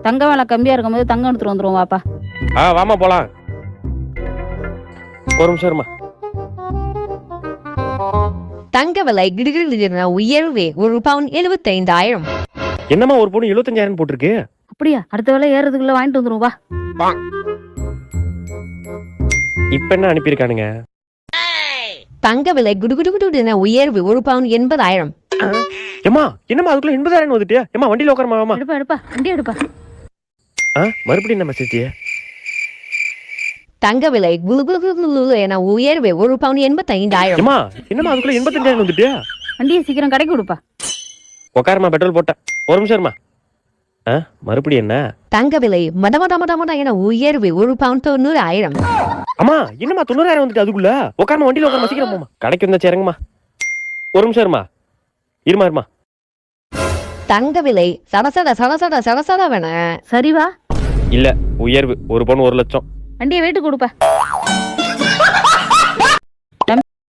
தங்க வேலை கம்மியா இருக்கும்போது தங்கம் எடுத்துட்டு வந்துருவோம் வாப்பா. வாமா போலாம். ஒரு நிமிஷம் இருமா. தங்க விலை கிடுகிடு உயர்வே 1 பவுன் 75,000. என்னம்மா ஒரு பொண்ணு 75,000 போட்டிருக்கு? அப்படியா? அடுத்த வேலை ஏறதுக்குள்ள வாங்கிட்டு வந்துருவோம் வா. இப்ப என்ன அனுப்பியிருக்கானுங்க? தங்க விலை குடுகுடு உயர்வு 1 பவுன் 80,000. ஏமா என்னம்மா அதுக்குள்ள 80,000 வந்துட்டியா? ஏமா வண்டியில உட்காரமா. எடுப்பா வண்டி எடுப்பா. மறுபடியும் என்ன மெசேஜ்? தங்க விலை குளு என உயர்வு 1 பவுன் 85,000. ஏமா என்னம்மா அதுக்குள்ள 85,000 வந்துட்டியா? வண்டியை சீக்கிரம் கடைக்கு கொடுப்பா. உட்காரமா, பெட்ரோல் போட்டேன். ஒரு நிமிஷம் இருமா. மறுபடியும் என்ன? தங்க விலை மட என உயர்வு 1 பவுன் 90,000. அம்மா என்னம்மா 90,000 வந்துட்டு அதுக்குள்ள? உட்காரமா, வண்டியில உட்காரமா, சீக்கிரம் போமா. கடைக்கு வந்தா சேருங்கம்மா. ஒரு நிமிஷம் இருமா. தங்க விலை சடசடவென சரி வா. இல்ல உயர்வு 1 பவுன் 1 லட்சம். வண்டியை வெயிட்டு கொடுப்பா.